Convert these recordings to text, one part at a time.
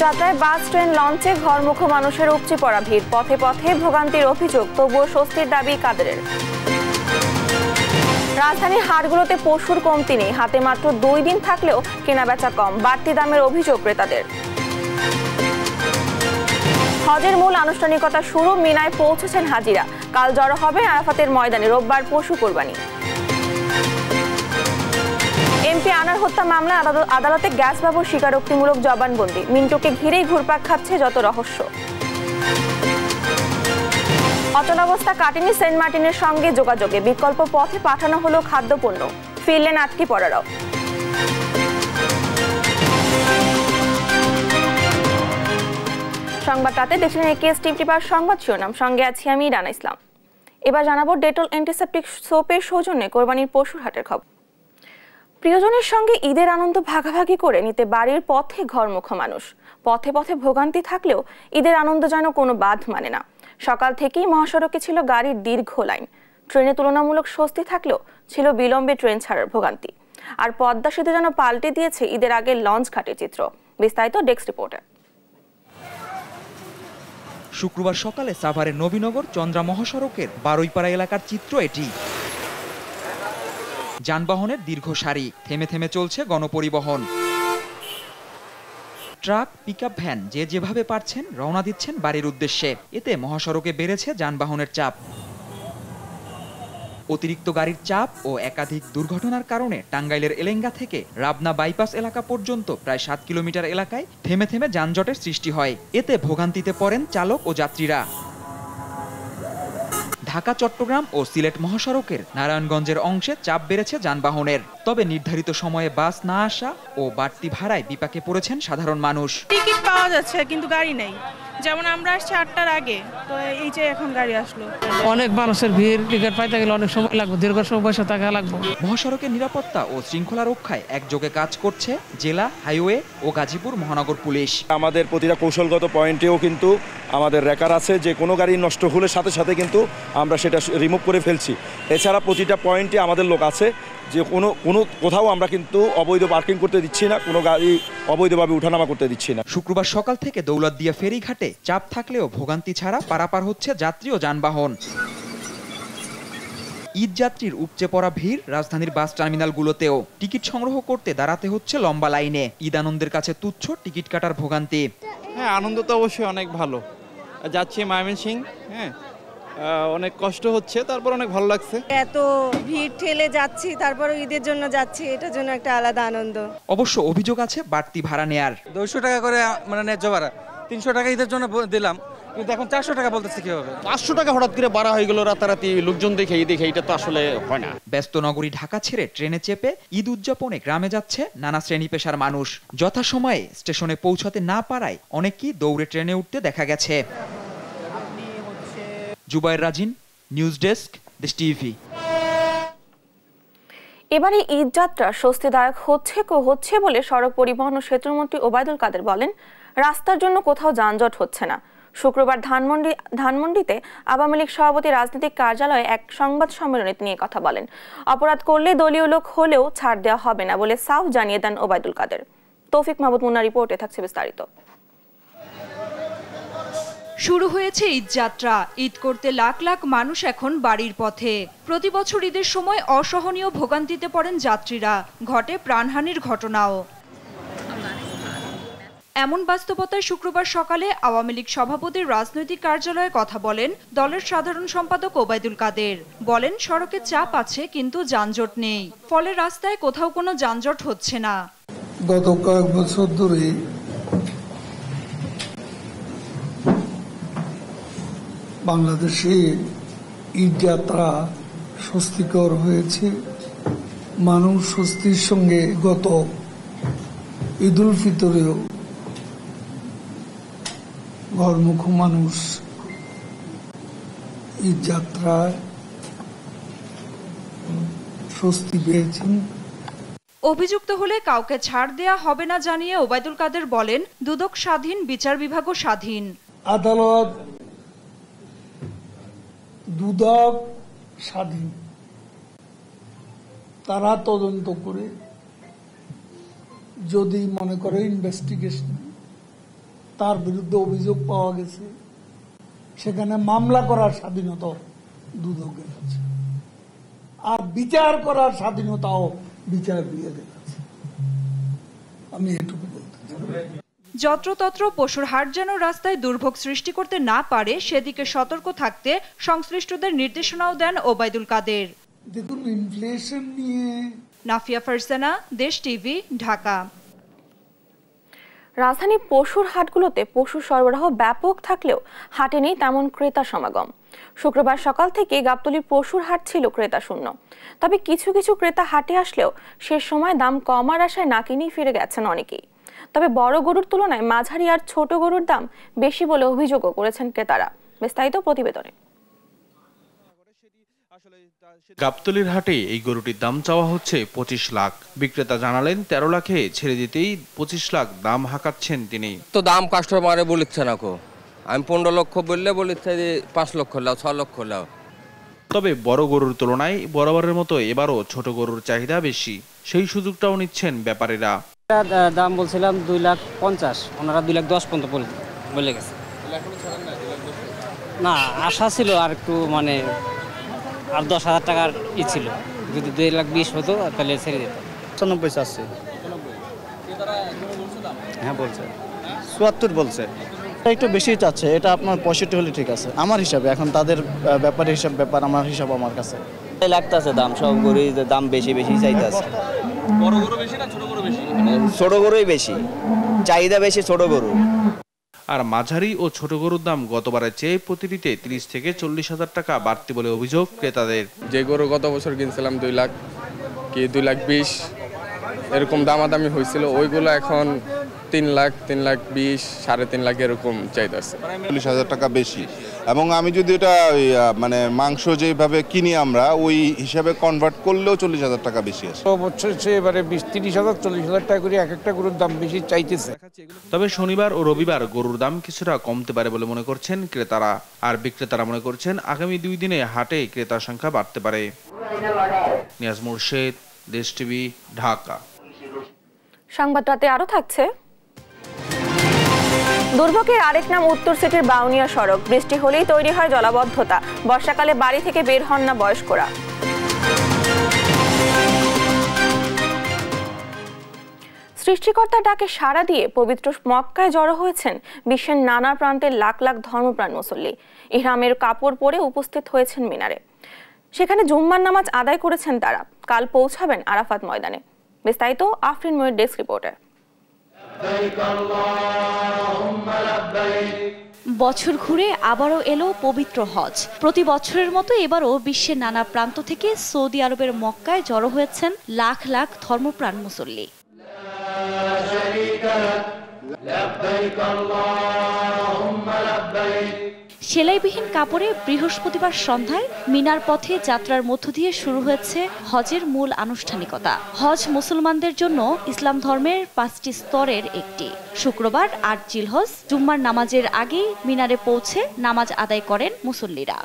যাত্রায় বাস, ট্রেন, লঞ্চে ঘরমুখো মানুষের উপচে পড়া ভিড়, পথে পথে ভোগান্তির অভিযোগ, তবুও স্বস্তির দাবি কাদেরের। রাজধানীর হাটগুলোতে পশুর কমতি নেই, হাতে মাত্র 2 দিন থাকলেও কেনাবেচা কম, বাড়তি দামের অভিযোগ ক্রেতাদের। হজের মূল আনুষ্ঠানিকতা শুরু, মিনায় পৌঁছেছেন হাজিরা, কাল জড়ো হবে আরাফাতের ময়দানে, রোববার পশু কোরবানি। এমপি আনার হত্যা মামলায় আদালতে গ্যাস বাবুর স্বীকারোক্তিমূলক জবানবন্দি, মিন্টুকে ঘিরেই ঘুরপাক খাচ্ছে যত রহস্য। অচলাবস্থা কাটেনি সেন্ট মার্টিনের সঙ্গে যোগাযোগে, বিকল্প পথে পাঠানো হলো খাদ্যপণ্য, ফিরলেন আটকে পড়ারাও। সংবাদটাতে দেখছেন একেএস টিভির সংবাদ শিরোনাম, সঙ্গে আছি আমি রানা ইসলাম। এবার জানাবো ডেটল অ্যান্টিসেপটিক সোপের সৌজন্যে কোরবানির পশুর হাটের খবর। প্রিয়জনের সঙ্গে ঈদের আনন্দ ভাগাভাগি করে নিতে বাড়ির পথে ঘরমুখো মানুষ, পথে পথে ভোগান্তি থাকলেও ঈদের আনন্দ যেন কোনো বাধ মানে না। সকাল থেকেই মহাসড়কে ছিল গাড়ির দীর্ঘ লাইন, ট্রেনে তুলনামূলক স্বস্তি থাকলেও ছিল বিলম্বে ট্রেন ছাড়ার ভোগান্তি। আর পদ্মা সেতু যেন পাল্টে দিয়েছে ঈদের আগে লঞ্চ ঘাটের চিত্র। বিস্তারিত ডেস্ক রিপোর্টে। শুক্রবার সকালে সাভারের নবীনগর চন্দ্রা মহাসড়কের বারুইপাড়া এলাকার চিত্র এটি। যানবাহনের দীর্ঘ সারি, থেমে থেমে চলছে গণপরিবহন। ট্রাক, পিকআপ ভ্যান যে যেভাবে পারছেন রওনা দিচ্ছেন বাড়ির উদ্দেশ্যে। এতে মহাসড়কে বেড়েছে যানবাহনের চাপ। অতিরিক্ত গাড়ির চাপ ও একাধিক দুর্ঘটনার কারণে টাঙ্গাইলের এলেঙ্গা থেকে রাবনা বাইপাস এলাকা পর্যন্ত প্রায় 7 কিলোমিটার এলাকায় থেমে থেমে যানজটের সৃষ্টি হয়। এতে ভোগান্তিতে পড়েন চালক ও যাত্রীরা। ঢাকা, চট্টগ্রাম ও সিলেট মহাসড়কের নারায়ণগঞ্জের অংশে চাপ বেড়েছে যানবাহনের। তবে নির্ধারিত সময়ে বাস না আসা ও বাড়তি ভাড়ায় বিপাকে পড়েছেন সাধারণ মানুষ। টিকিট পাওয়া যাচ্ছে কিন্তু গাড়ি নেই, যেমন আমরা আসছি 8টার আগে, তো এই যে এখন গাড়ি আসলো। অনেক মানুষের ভিড়, টিকিট পাইতে গেলে অনেক সময় লাগবে, দীর্ঘ সময় বসে থাকা লাগবে। মহাসড়কের নিরাপত্তা ও শৃঙ্খলা রক্ষায় একযোগে কাজ করছে জেলা, হাইওয়ে ও গাজীপুর মহানগর পুলিশ। আমাদের প্রতিটা কৌশলগত পয়েন্টেও কিন্তু আমাদের রেকার আছে, যে কোনো গাড়ি নষ্ট হলে সাথে সাথে কিন্তু আমরা সেটা রিমুভ করে ফেলছি। এছাড়া প্রতিটা পয়েন্টে আমাদের লোক আছে, যে কোথাও আমরা কিন্তু অবৈধ পার্কিং করতে দিচ্ছি না, কোনো গাড়ি অবৈধভাবে উঠানামা করতে দিচ্ছি না। শুক্রবার সকাল থেকে দৌলতদিয়া ফেরিঘাটে চাপ থাকলেও ভোগান্তি ছাড়া পারাপার হচ্ছে যাত্রী ও যানবাহন। ঈদ যাত্রীর উপচে পড়া ভিড় রাজধানীর বাস টার্মিনালগুলোতেও। টিকিট সংগ্রহ করতে দাঁড়াতে হচ্ছে লম্বা লাইনে। ঈদ আনন্দের কাছে তুচ্ছ টিকিট কাটার ভোগান্তি। হ্যাঁ, আনন্দ তো অবশ্যই অনেক ভালো। যাচ্ছি ময়মনসিংহ, হ্যাঁ অনেক কষ্ট হচ্ছে, তারপর অনেক ভালো লাগছে। এত ভিড় ঠেলে যাচ্ছি, তারপর ঈদের জন্য যাচ্ছি, এটার জন্য একটা আলাদা আনন্দ। অবশ্য অভিযোগ আছে বাড়তি ভাড়া নেয়ার। 200 টাকা করে মানে ন্যায্য ভাড়া, 300 টাকা ঈদের জন্য দিলাম, কিন্তু এখন 400 টাকা বলতেছে কিভাবে? 500 টাকা হঠাৎ করে বাড়া হয়ে গেল রাতারাতি, লোকজন দেখে এটা তো আসলে হয় না। ব্যস্ত নগরী ঢাকা ছেড়ে ট্রেনে চেপে ঈদ উদযাপনে গ্রামে যাচ্ছে নানা শ্রেণী পেশার মানুষ। যথাসময়ে স্টেশনে পৌঁছাতে না পারায় অনেকেই দৌড়ে ট্রেনে উঠতে দেখা গেছে। জুবায়ের রাজিন, নিউজ ডেস্ক, দেশ টিভি। এবারে ঈদ যাত্রা স্বস্তিদায়ক হচ্ছে বলে সড়ক পরিবহন ও সেতুমন্ত্রী ওবায়দুল কাদের বলেন, রাস্তার জন্য কোথাও যানজট হচ্ছে না। শুক্রবার ধানমন্ডিতে আওয়ামী লীগ সভাপতি রাজনৈতিক কার্যালয়ে এক সংবাদ সম্মেলনে তিনি কথা বলেন। অপরাধ করলে দলীয় লোক হলেও ছাড় দেওয়া হবে না বলে সাফ জানিয়ে দেন ওবায়দুল কাদের। তৌফিক মাহমুদ মুন্না রিপোর্টে থাকছে বিস্তারিত। শুরু হয়েছে ঈদ যাত্রা। ঈদ করতে লাখ লাখ মানুষ এখন বাড়ির পথে। প্রতি বছর ঈদের সময় অসহনীয় ভোগান্তিতে পড়েন যাত্রীরা, ঘটে প্রাণহানির ঘটনাও। এমন বাস্তবতায় শুক্রবার সকালে আওয়ামী লীগ সভাপতির রাজনৈতিক কার্যালয়ে কথা বলেন দলের সাধারণ সম্পাদক ওবায়দুল কাদের। বলেন, সড়কে চাপ আছে কিন্তু যানজট নেই, ফলে রাস্তায় কোথাও কোনো যানজট হচ্ছে না। গত কয়েক বছর ধরে বাংলাদেশে ঈদ যাত্রা স্বস্তিকর হয়েছে। মানুষ স্বস্তির সঙ্গে গত ঈদ উল ফিতরেও ঘরমুখো মানুষ ঈদ যাত্রায় স্বস্তি পেয়েছেন। অভিযুক্ত হলে কাউকে ছাড় দেয়া হবে না জানিয়ে ওবায়দুল কাদের বলেন, দুদক স্বাধীন, বিচার বিভাগও স্বাধীন। আদালত, দুদক স্বাধীন, তারা তদন্ত করে যদি মনে করে ইনভেস্টিগেশন তার বিরুদ্ধে অভিযোগ পাওয়া গেছে, সেখানে মামলা করার স্বাধীনতা দুদকের আছে, আর বিচার করার স্বাধীনতাও বিচার বিভাগের আছে। আমি এটুকু বলতে চাই। যত্রতত্র পশুর হাট যেন রাস্তায় দুর্ভোগ সৃষ্টি করতে না পারে সেদিকে সতর্ক থাকতে সংশ্লিষ্টদের নির্দেশনাও দেন ওবায়দুল কাদের। দেখুন, ইনফ্লেশন নিয়ে। নাফিয়া ফারসানা, দেশ টিভি, ঢাকা। রাজধানীর পশুর হাটগুলোতে পশু সরবরাহ ব্যাপক থাকলেও হাটে নেই তেমন ক্রেতা সমাগম। শুক্রবার সকাল থেকে গাবতলীর পশুর হাট ছিল ক্রেতা শূন্য। তবে কিছু কিছু ক্রেতা হাটে আসলেও শেষ সময় দাম কমার আশায় না কিনেই ফিরে গেছেন অনেকেই। তবে বড় গরুর তুলনায় মাঝারি আর ছোট গরুর দাম বেশি বলে অভিযোগও করেছেন ক্রেতারা। বিস্তারিত প্রতিবেদনে। গাবতলীর হাটে এই গরুটির দাম চাওয়া হচ্ছে 25 লাখ। বিক্রেতা জানালেন 13 লাখে ছেড়ে দিতেই 25 লাখ দাম হাঁকাচ্ছেন তিনি। তো দাম কাস্টমারে বলিচ্ছে না কো, আমি 15 লক্ষ বললে বলিচ্ছে যে 5 লক্ষ লাও, 6 লক্ষ লাও। তবে বড় গরুর তুলনায় বরাবরের মতো এবারও ছোট গরুর চাহিদা বেশি, সেই সুযোগটাও নিচ্ছেন ব্যাপারীরা। দাম বলছিলাম 2,50,000, ওনারা 2,10,000 পর্যন্ত বলে গেছে। না, আশা ছিল আর একটু, মানে আর 10,000 টাকার ই ছিল, যদি 2,20,000 হতো তাহলে ছেড়ে দিত। 95 চাচ্ছে। হ্যাঁ বলছে 74 বলছে, একটু বেশি চাচ্ছে। এটা আপনার 65 হলে ঠিক আছে আমার হিসাবে। এখন তাদের ব্যাপারে হিসাব ব্যাপার, আমার হিসাব আমার কাছে লাগতেছে দাম, সব গরুই দাম বেশি বেশি চাইতেছে। বড় গরু বেশি না ছোট গরু বেশি? ছোট গরুই বেশি চাহিদা, বেশি ছোট গরু। আর মাঝারি ও ছোট গরুর দাম গতবারের চেয়ে প্রতিটিতে 30 থেকে 40,000 টাকা বাড়তি বলে অভিযোগ ক্রেতাদের। যে গরু গত বছর কিনছিলাম 2 লাখ কি 2,20,000 এরকম দামাদামি হয়েছিল, ওইগুলো এখন 3 লাখ, 3,20,000, 3.5 লাখ এরকম চাইতেছে। 40,000 টাকা বেশি। এবং আমি যদি এটা মানে মাংস যেভাবে কিনি আমরা, ওই হিসাবে কনভার্ট করলেও 40,000 টাকা বেশি আছে। বছর এবারে 20-30,000, 40,000 টাকা করে এক একটা গরুর দাম বেশি চাইতেছে। তবে শনিবার ও রবিবার গরুর দাম কিছুটা কমতে পারে বলে মনে করছেন ক্রেতারা। আর বিক্রেতারা মনে করছেন আগামী 2 দিনে হাটে ক্রেতার সংখ্যা বাড়তে পারে। নিয়াজ মুর্শেদ, দেশ টিভি, ঢাকা। সংবাদ রাতে আরো থাকছে। দুর্ভোগের আরেক নাম উত্তর সিটির বাউনিয়া সড়ক। বৃষ্টি হলেই তৈরি হয় জলাবদ্ধতা। বর্ষাকালে বাড়ি থেকে বের হন না বয়স্করা। সৃষ্টিকর্তার ডাকে সাড়া দিয়ে পবিত্র মক্কায় জড়ো হয়েছেন বিশ্বের নানা প্রান্তের লাখ লাখ ধর্মপ্রাণ মুসল্লি। ইহরামের কাপড় পরে উপস্থিত হয়েছেন মিনারে। সেখানে জুম্মার নামাজ আদায় করেছেন তারা। কাল পৌঁছাবেন আরাফাত ময়দানে। বিস্তারিত আফরিন ময়ের ডেস্ক রিপোর্টে। বছর ঘুরে আবারও এলো পবিত্র হজ। প্রতি বছরের মতো এবারও বিশ্বের নানা প্রান্ত থেকে সৌদি আরবের মক্কায় জড়ো হয়েছেন লাখ লাখ ধর্মপ্রাণ মুসল্লি। সেলাইবিহীন কাপড়ে বৃহস্পতিবার সন্ধ্যায় মিনার পথে যাত্রার মধ্য দিয়ে শুরু হয়েছে হজের মূল আনুষ্ঠানিকতা। হজ মুসলমানদের জন্য ইসলাম ধর্মের 5টি স্তরের একটি। শুক্রবার 8 জিলহজ জুম্মার নামাজের আগেই মিনারে পৌঁছে নামাজ আদায় করেন মুসল্লিরা।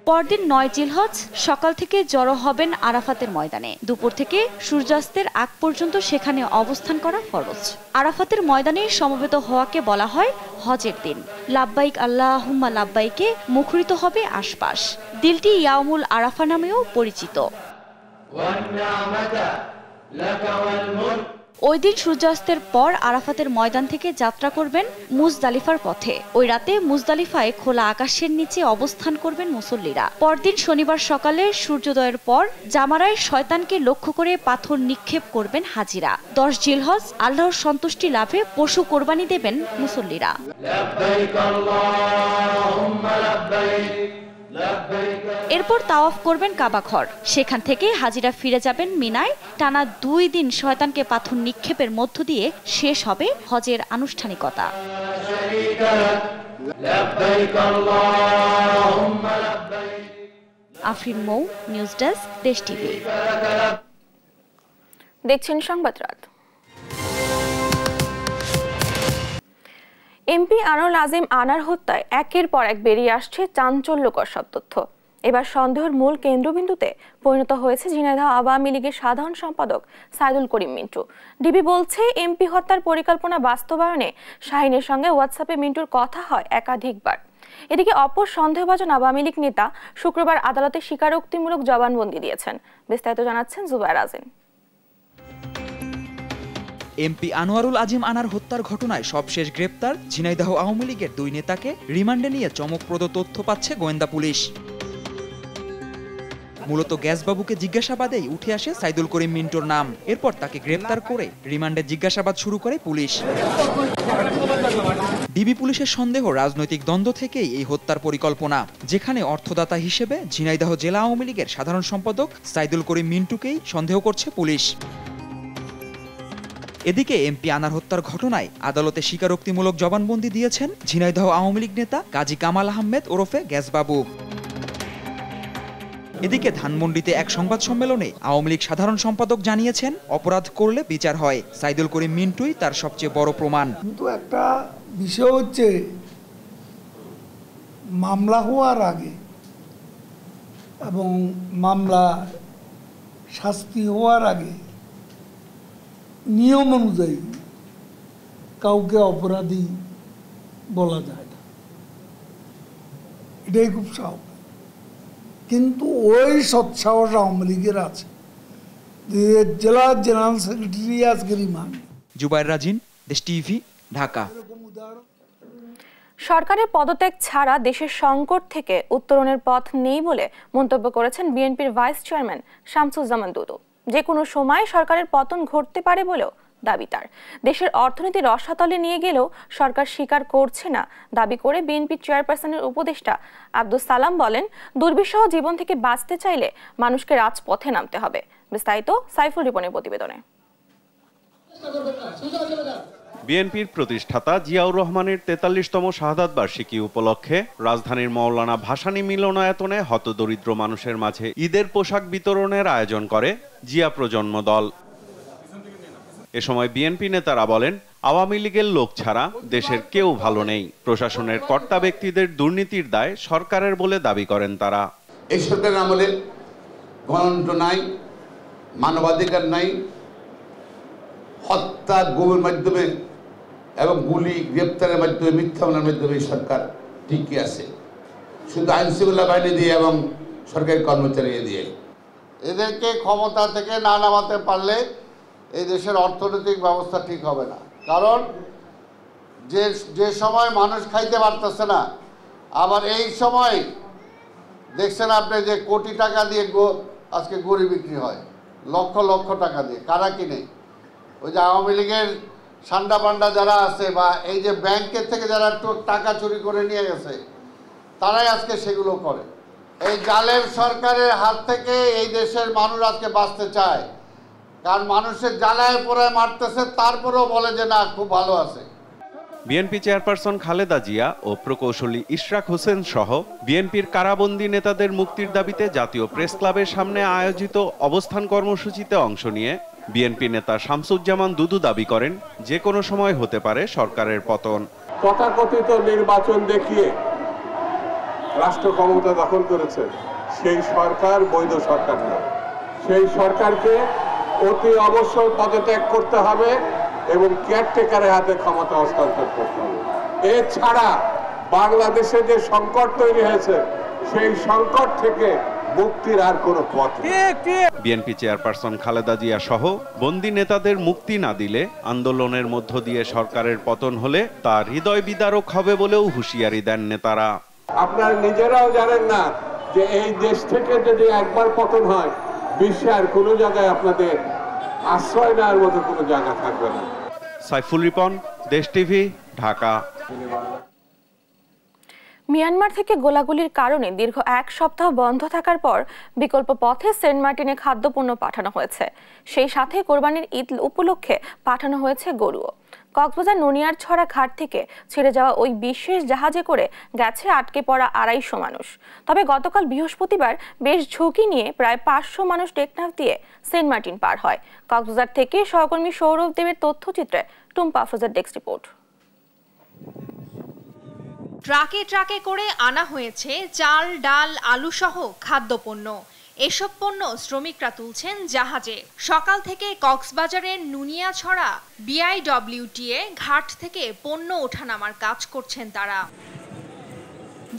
পরদিন 9 জিলহজ সকাল থেকে জড়ো হবেন আরাফাতের ময়দানে। দুপুর থেকে সূর্যাস্তের আগ পর্যন্ত সেখানে অবস্থান করা ফরজ। আরাফাতের ময়দানে সমবেত হওয়াকে বলা হয় হজের দিন। লাব্বাইক আল্লাহুম্মা লাব্বাইকে মুখরিত হবে আশপাশ। দিলটি ইয়াউমুল আরাফা নামেও পরিচিত। ওই দিন সূর্যাস্তের পর আরাফাতের ময়দান থেকে যাত্রা করবেন মুজদালিফার পথে। ওই রাতে মুজদালিফায় খোলা আকাশের নিচে অবস্থান করবেন মুসল্লিরা। পরদিন শনিবার সকালে সূর্যোদয়ের পর জামারায় শয়তানকে লক্ষ্য করে পাথর নিক্ষেপ করবেন হাজিরা। 10 জিলহজ আল্লাহর সন্তুষ্টি লাভে পশু কোরবানি দেবেন মুসল্লিরা। এরপর তাওয়াফ করবেন কাবা ঘর। সেখান থেকে হাজিরা ফিরে যাবেন মিনায়। টানা 2 দিন শয়তানকে পাথর নিক্ষেপের মধ্য দিয়ে শেষ হবে হজের আনুষ্ঠানিকতা। আফরিন মৌ, নিউজ ডেস্ক, দেশ টিভি। দেখছেন সংবাদ রাত। এমপি আনোয়ার আজিম আনার হত্যায় একের পর এক বেরিয়ে আসছে চাঞ্চল্যকর সব তথ্য। এবার সন্দেহের মূল কেন্দ্রবিন্দুতে পরিণত হয়েছে ঝিনাইদহ আওয়ামী লীগের সাধারণ সম্পাদক সাইদুল করিম মিন্টু। ডিবি বলছে, এমপি হত্যার পরিকল্পনা বাস্তবায়নে শাহিনের সঙ্গে হোয়াটসঅ্যাপে মিন্টুর কথা হয় একাধিকবার। এদিকে অপর সন্দেহভাজন আওয়ামী লীগ নেতা শুক্রবার আদালতে স্বীকারোক্তিমূলক জবানবন্দি দিয়েছেন। বিস্তারিত জানাচ্ছেন জুবায়ের আজিম। এমপি আনোয়ারুল আজিম আনার হত্যার ঘটনায় সবশেষ গ্রেপ্তার ঝিনাইদহ আওয়ামী লীগের 2 নেতাকে রিমান্ডে নিয়ে চমকপ্রদ তথ্য পাচ্ছে গোয়েন্দা পুলিশ। মূলত গ্যাসবাবুকে জিজ্ঞাসাবাদেই উঠে আসে সাইদুল করিম মিন্টুর নাম। এরপর তাকে গ্রেপ্তার করে রিমান্ডে জিজ্ঞাসাবাদ শুরু করে পুলিশ। ডিবি পুলিশের সন্দেহ রাজনৈতিক দ্বন্দ্ব থেকেই এই হত্যার পরিকল্পনা, যেখানে অর্থদাতা হিসেবে ঝিনাইদহ জেলা আওয়ামী লীগের সাধারণ সম্পাদক সাইদুল করিম মিন্টুকেই সন্দেহ করছে পুলিশ। এদিকে এমপি আনার হত্যার ঘটনায় আদালতে স্বীকারোক্তিমূলক জবানবন্দি দিয়েছেন ঝিনাইদহ আওয়ামী লীগ নেতা কাজী কামাল আহমেদ ওরফে গ্যাসবাবু। এদিকে ধানমন্ডিতে এক সংবাদ সম্মেলনে আওয়ামী লীগ সাধারণ সম্পাদক জানিয়েছেন, অপরাধ করলে বিচার হয়, সাইদুল করিম মিন্টুই তার সবচেয়ে বড় প্রমাণ। কিন্তু একটা বিষয় হচ্ছে, মামলা হওয়ার আগে এবং মামলা শাস্তি হওয়ার আগে নিয়ম অনুযায়ী কাউকে অপরাধী বলা যায় না, এটাই খুব স্বাভাবিক। কিন্তু ওই সৎসাহস আওয়ামী লীগের আছে, জেলার জেনারেল সেক্রেটারি আজকে রিমান্ড। জুবায়ের রাজিন, দেশ টিভি, ঢাকা। সরকারের পদত্যাগ ছাড়া দেশের সংকট থেকে উত্তরণের পথ নেই বলে মন্তব্য করেছেন বিএনপির ভাইস চেয়ারম্যান শামসুজ্জামান দুদু। যে কোনো সময় সরকারের পতন ঘটতে পারে বলেও দাবি তার। দেশের অর্থনীতি রসাতলে নিয়ে গেলেও সরকার স্বীকার করছে না দাবি করে বিএনপি চেয়ারপারসনের উপদেষ্টা আব্দুল সালাম বলেন, দুর্বিষহ জীবন থেকে বাঁচতে চাইলে মানুষকে রাজপথে নামতে হবে। বিস্তারিত সাইফুল রিপনের প্রতিবেদনে। বিএনপির প্রতিষ্ঠাতা জিয়াউর রহমানের 43তম শাহাদাত বার্ষিকী উপলক্ষে রাজধানীর মওলানা ভাসানী মিলনায়তনে হতদরিদ্র মানুষের মাঝে ঈদের পোশাক বিতরণের আয়োজন করে জিয়া প্রজন্ম দল। এ সময় বিএনপি নেতারা বলেন, আওয়ামী লীগের লোক ছাড়া দেশের কেউ ভালো নেই। প্রশাসনের কর্তা ব্যক্তিদের দুর্নীতির দায় সরকারের বলে দাবি করেন তারা। এই সরকারের আমলে গণতন্ত্র নাই, মানবাধিকার নাই, হত্যা, গুমের মাধ্যমে এবং গুলি, গ্রেপ্তারের মাধ্যমে, মিথ্যা মামলার মাধ্যমে সরকার টিকে আছে, শুধু আইনশৃঙ্খলা বাহিনী দিয়ে এবং সরকারি কর্মচারী দিয়ে। এদেরকে ক্ষমতা থেকে না নামাতে পারলে এই দেশের অর্থনৈতিক ব্যবস্থা ঠিক হবে না। কারণ যে সময় মানুষ খাইতে পারতেছে না, আবার এই সময় দেখছেন আপনি যে কোটি টাকা দিয়ে আজকে গরু বিক্রি হয়, লক্ষ লক্ষ টাকা দিয়ে। কারা কিনে? ওই যে আওয়ামী লীগের সান্ডা পান্ডা যারা আছে, বা এই যে ব্যাংকের থেকে যারা টাকা চুরি করে নিয়ে গেছে, তারাই আজকে সেগুলো করে। এই জালেম সরকারের হাত থেকে এই দেশের মানুষ আজকে বাঁচতে চায়, কারণ মানুষের জ্বালায় পোড়ায় মারতেছে, তারপরেও বলে যে না খুব ভালো আছে। বিএনপি চেয়ারপারসন খালেদা জিয়া ও প্রকৌশলী ইশরাক হোসেন সহ বিএনপির কারাবন্দী নেতাদের মুক্তির দাবিতে জাতীয় প্রেস ক্লাবের সামনে আয়োজিত অবস্থান কর্মসূচিতে অংশ নিয়ে বিএনপি নেতা শামসুজ্জামান দুদু দাবি করেন, যে কোনো সময় হতে পারে সরকারের পতন। তথাকথিত নির্বাচন দেখিয়ে রাষ্ট্র ক্ষমতা দখল করেছে সেই সরকার বৈধ সরকার না। সেই সরকারকে অতি অবশ্যই পদত্যাগ করতে হবে এবং কেয়ারটেকারের হাতে ক্ষমতা হস্তান্তর করতে হবে। এছাড়া বাংলাদেশে যে সংকট তৈরি হয়েছে, সেই সংকট থেকে মুক্তির আর কোনো পথ নেই। বিএনপি চেয়ারপারসন খালেদা জিয়া সহ বন্দী নেতাদের মুক্তি না দিলে আন্দোলনের মধ্য দিয়ে সরকারের পতন হলে তা হৃদয় বিদারক হবে বলেও হুঁশিয়ারি দেন নেতারা। আপনারা নিজেরাও জানেন না যে এই দেশ থেকে যদি একবার পতন হয়, বিশ্বে আর কোনো জায়গায় আপনাদের আশ্রয় নেওয়ার মতো কোনো জায়গা থাকবে না। সাইফুল রিপন, দেশ টিভি, ঢাকা। মিয়ানমার থেকে গোলাগুলির কারণে দীর্ঘ 1 সপ্তাহ বন্ধ থাকার পর বিকল্প পথে সেন্ট মার্টিনে খাদ্যপণ্য পাঠানো হয়েছে। সেই সাথে কোরবানির ঈদ উপলক্ষে পাঠানো হয়েছে গরুও। কক্সবাজার ননিয়ারছড়া ঘাট থেকে ছেড়ে যাওয়া ওই বিশেষ জাহাজে করে গেছে আটকে পড়া 250 মানুষ। তবে গতকাল বৃহস্পতিবার বেশ ঝুঁকি নিয়ে প্রায় 500 মানুষ টেকনাফ দিয়ে সেন্ট মার্টিন পার হয়। কক্সবাজার থেকে সহকর্মী সৌরভ দেবের তথ্যচিত্রে টুম্পা আফরোজার ডেস্ক রিপোর্ট। ট্রাকে ট্রাকে করে আনা হয়েছে চাল, ডাল, আলু সহ খাদ্যপণ্য। এসব পণ্য শ্রমিকরা তুলছেন জাহাজে। সকাল থেকে কক্সবাজারের নুনিয়াছড়া BIWTA ঘাট থেকে পণ্য ওঠানামার কাজ করছেন তারা।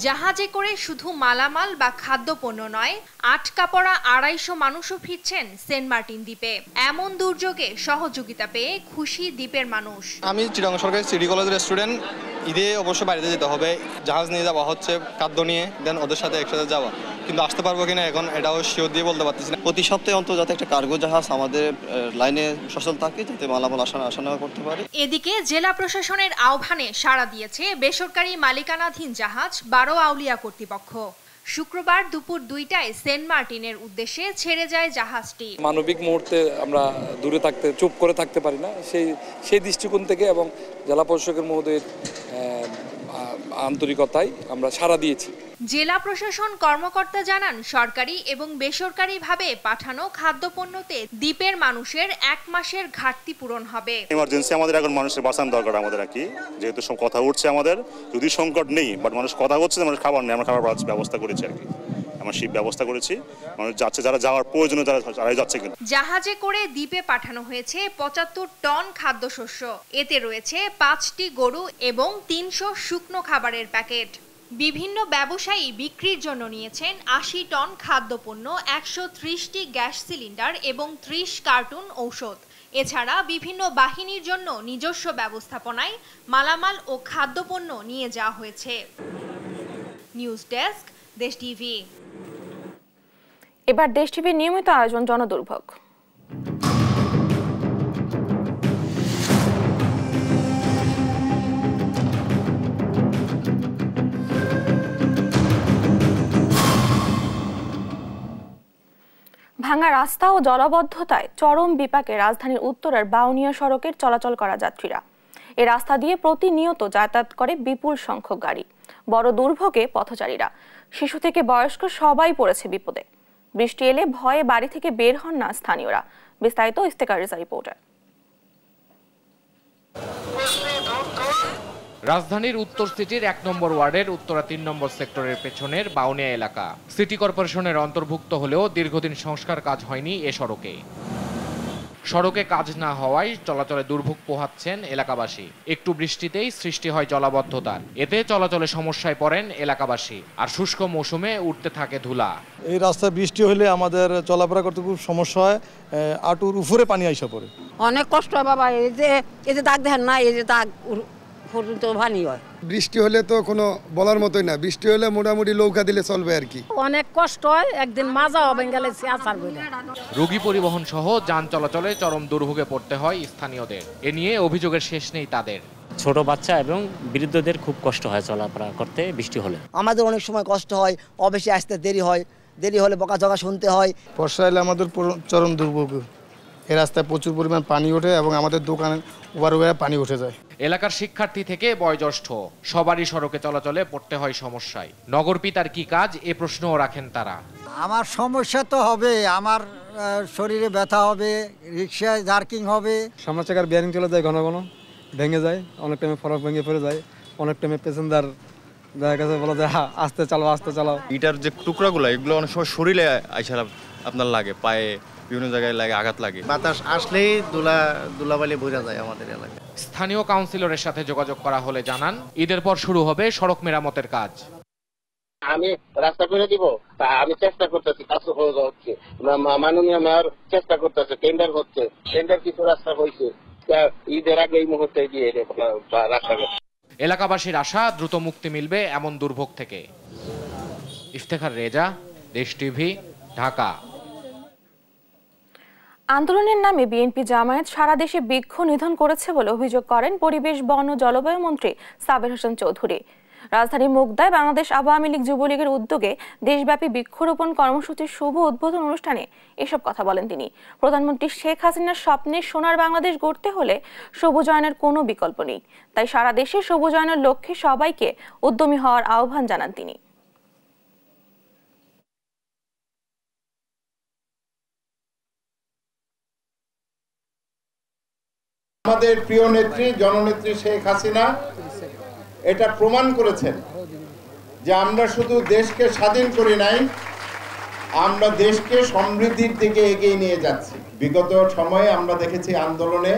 জাহাজে করে শুধু মালামাল বা খাদ্যপণ্য নয়, আটকা পড়া 250 মানুষও ফিরছেন সেন্ট মার্টিন দ্বীপে। এমন দুর্যোগে সহযোগিতা পেয়ে খুশি দ্বীপের মানুষ। আমি চিটাগং সরকারি সিটি কলেজের স্টুডেন্ট। ঈদে অবশ্যই বাড়িতে যেতে হবে, জাহাজ নিয়ে যাওয়া হচ্ছে খাদ্য নিয়ে, দেন ওদের সাথে একসাথে যাওয়া, কিন্তু আসতে পারবো কিনা এখন এটাও শিওর দিয়ে বলতে পারতেছি না। প্রতি সপ্তাহে অন্তত যাতে একটা কার্গো জাহাজ আমাদের লাইনে সচল থাকে, যাতে মালামাল আসা নেওয়া করতে পারে। এদিকে জেলা প্রশাসনের আহ্বানে সাড়া দিয়েছে বেসরকারি মালিকানাধীন জাহাজ 12 আউলিয়া কর্তৃপক্ষ। শুক্রবার দুপুর 2টায় সেন্ট মার্টিনের উদ্দেশ্যে ছেড়ে যায় জাহাজটি। মানবিক মুহূর্তে আমরা দূরে থাকতে, চুপ করে থাকতে পারি না, সেই দৃষ্টিকোণ থেকে এবং জেলা প্রশাসকের মহোদয়ের আন্তরিকতায় আমরা সাড়া দিয়েছি। জেলা প্রশাসন কর্মকর্তা জানান, সরকারি এবং বেসরকারিভাবে পাঠানো খাদ্যপণ্যতে দ্বীপের মানুষের 1 মাসের ঘাটতি পূরণ হবে। ইমার্জেন্সি আমাদের এখন মানুষের বাঁচানো দরকার আমাদের, আর কি যেহেতু সব কথা উঠছে আমাদের, যদি সংকট নেই বাট মানুষ কথা হচ্ছে, মানুষ খাবার নেই, আমরা খাবার ব্যবস্থা করেছি আর কি, আমরা শিপ ব্যবস্থা করেছি, মানুষ যাচ্ছে, যারা যাওয়ার প্রয়োজনে যারা যাচ্ছে। কিন্তু জাহাজে করে দ্বীপে পাঠানো হয়েছে 75 টন খাদ্যশস্য। এতে রয়েছে 5টি গরু এবং 300 শুকনো খাবারের প্যাকেট। বিভিন্ন ব্যবসায়ী বিক্রির জন্য নিয়েছেন 80 টন খাদ্যপণ্য, 130টি গ্যাস সিলিন্ডার এবং 30 কার্টুন ঔষধ। এছাড়া বিভিন্ন বাহিনীর জন্য নিজস্ব ব্যবস্থাপনায় মালামাল ও খাদ্যপণ্য নিয়ে যাওয়া হয়েছে। নিউজ ডেস্ক, দেশ টিভি। এবার দেশ টিভির নিয়মিত আয়োজন জনদুর্ভোগ। ভাঙা রাস্তা ও জলাবদ্ধতায় চরম বিপাকে রাজধানীর উত্তরের বাউনিয়া সড়কের চলাচল করা যাত্রীরা। এই রাস্তা দিয়ে প্রতিনিয়ত যাতায়াত করে বিপুল সংখ্যক গাড়ি। বড় দুর্ভোগে পথচারীরা, শিশু থেকে বয়স্ক সবাই পড়েছে বিপদে। বৃষ্টি এলে ভয়ে বাড়ি থেকে বের হন না স্থানীয়রা। বিস্তারিত ইফতেখার রেজা রিপোর্টার। রাজধানীর উত্তর সিটির 1 নম্বর ওয়ার্ডের উত্তরা 3 নম্বর সেক্টরের পেছনের বাউনিয়া এলাকা সিটি কর্পোরেশনের অন্তর্ভুক্ত হলেও দীর্ঘদিন সংস্কার কাজ হয়নি এ সড়কে। সড়কে কাজ না হওয়ায় চলাচলে দুর্ভোগ পোহাচ্ছেন এলাকাবাসী। একটু বৃষ্টিতেই সৃষ্টি হয় জলাবদ্ধতার, এতে চলাচলে সমস্যায় পড়েন এলাকাবাসী। আর শুষ্ক মৌসুমে উঠতে থাকে ধুলা। এই রাস্তায় বৃষ্টি হলে আমাদের চলাফেরা করতে খুব সমস্যা হয়, আঁটুর উপরে পানি আইসা পড়ে। অনেক কষ্ট হয় বাবা, এই যে দাগ দেখেন না, এই যে দাগ পর্যন্ত পানি হয়। বৃষ্টি হলে তো কোনো বলার মতোই না, বৃষ্টি হলে মোটামুটি নৌকা দিলে চলবে আর কি। অনেক কষ্ট হয়, একদিন মাজা হবে গেলে আসার বলে। রোগী পরিবহন সহ যান চলাচলে চরম দুর্ভোগে পড়তে হয় স্থানীয়দের। এ নিয়ে অভিযোগের শেষ নেই তাদের। ছোট বাচ্চা এবং বৃদ্ধদের খুব কষ্ট হয় চলাফেরা করতে বৃষ্টি হলে। আমাদের অনেক সময় কষ্ট হয়, অবেশি আসতে দেরি হয়, দেরি হলে বকাঝকা শুনতে হয়। বর্ষা এলে আমাদের চরম দুর্ভোগ, এই রাস্তায় প্রচুর পরিমাণ পানি ওঠে এবং আমাদের দোকানে ওভার পানি উঠে যায়। এলাকার শিক্ষার্থী থেকে বয়োজ্যেষ্ঠ সবারই সড়কে চলাচলে পড়তে হয় সমস্যায়। নগর পিতার কি কাজ, এ প্রশ্নও রাখেন তারা। আমার সমস্যা তো হবে, আমার শরীরে ব্যথা হবে, রিক্সায় জার্কিং হবে। সামনের চাকার বিয়ারিং চলে যায়, ঘন ঘন ভেঙে যায়, অনেক টাইমে ফরক ভেঙে পড়ে যায়, অনেক টাইমে প্যাসেঞ্জার দেখা গেছে বলা যায় আস্তে চালাও আস্তে চালাও। ইটার যে টুকরাগুলো এগুলো অনেক সময় শরীরে আইসা আপনার লাগে, পায়ে বিভিন্ন জায়গায় লাগে, আঘাত লাগে। বাতাস আসলেই ধুলাবালি বোঝা যায় আমাদের এলাকায়। স্থানীয় কাউন্সিলরের সাথে যোগাযোগ করা হলে জানান, ঈদের পর শুরু হবে সড়ক মেরামতের কাজ। আমি রাস্তা করে দিব, আমি চেষ্টা করতেছি, কাজ হচ্ছে, মাননীয় মেয়র চেষ্টা করতেছে, টেন্ডার হচ্ছে, টেন্ডার কিছু রাস্তা হয়েছে, ঈদের আগে এই মুহূর্তে গিয়ে রাস্তা। এলাকাবাসীর আশা দ্রুত মুক্তি মিলবে এমন দুর্ভোগ থেকে। ইফতেখার রেজা, দেশ টিভি, ঢাকা। আন্দোলনের নামে বিএনপি জামায়াত সারা দেশে বৃক্ষ নিধন করেছে বলে অভিযোগ করেন পরিবেশ, বন ও জলবায়ু মন্ত্রী সাবের হোসেন চৌধুরী। রাজধানীর মুগদায় বাংলাদেশ আওয়ামী লীগ যুবলীগের উদ্যোগে দেশব্যাপী বৃক্ষরোপণ কর্মসূচির শুভ উদ্বোধন অনুষ্ঠানে এসব কথা বলেন তিনি। প্রধানমন্ত্রী শেখ হাসিনার স্বপ্নের সোনার বাংলাদেশ গড়তে হলে সবুজায়নের কোনো বিকল্প নেই, তাই সারা দেশে সবুজায়নের লক্ষ্যে সবাইকে উদ্যমী হওয়ার আহ্বান জানান তিনি। আমাদের প্রিয় নেত্রী জননেত্রী শেখ হাসিনা এটা প্রমাণ করেছেন যে আমরা শুধু দেশকে স্বাধীন করি নাই, আমরা দেশকে সমৃদ্ধির দিকে এগিয়ে নিয়ে যাচ্ছি। বিগত সময়ে আমরা দেখেছি আন্দোলনে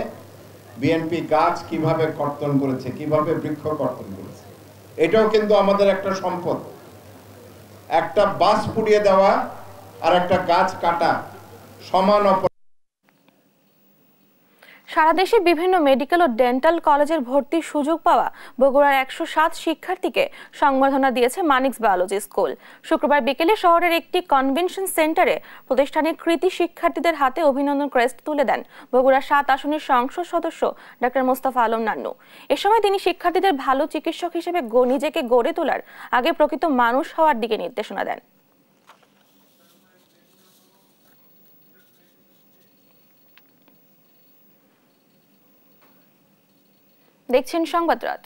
বিএনপি গাছ কিভাবে কর্তন করেছে, কিভাবে বৃক্ষ কর্তন করেছে। এটাও কিন্তু আমাদের একটা সম্পদ। একটা বাস পুড়িয়ে দেওয়া আর একটা গাছ কাটা সমান অপরাধ। সারা দেশে বিভিন্ন মেডিকেল ও ডেন্টাল কলেজের ভর্তির সুযোগ পাওয়া বগুড়ার 107 শিক্ষার্থীকে সংবর্ধনা দিয়েছে মানিকস বায়োলজি স্কুল। শুক্রবার বিকেলে শহরের একটি কনভেনশন সেন্টারে প্রতিষ্ঠানের কৃতি শিক্ষার্থীদের হাতে অভিনন্দন ক্রেস্ট তুলে দেন বগুড়া 7 আসনের সংসদ সদস্য ডক্টর মোস্তফা আলম নান্নু। এ সময় তিনি শিক্ষার্থীদের ভালো চিকিৎসক হিসেবে নিজেকে গড়ে তোলার আগে প্রকৃত মানুষ হওয়ার দিকে নির্দেশনা দেন। দেখছেন সংবাদ রাত।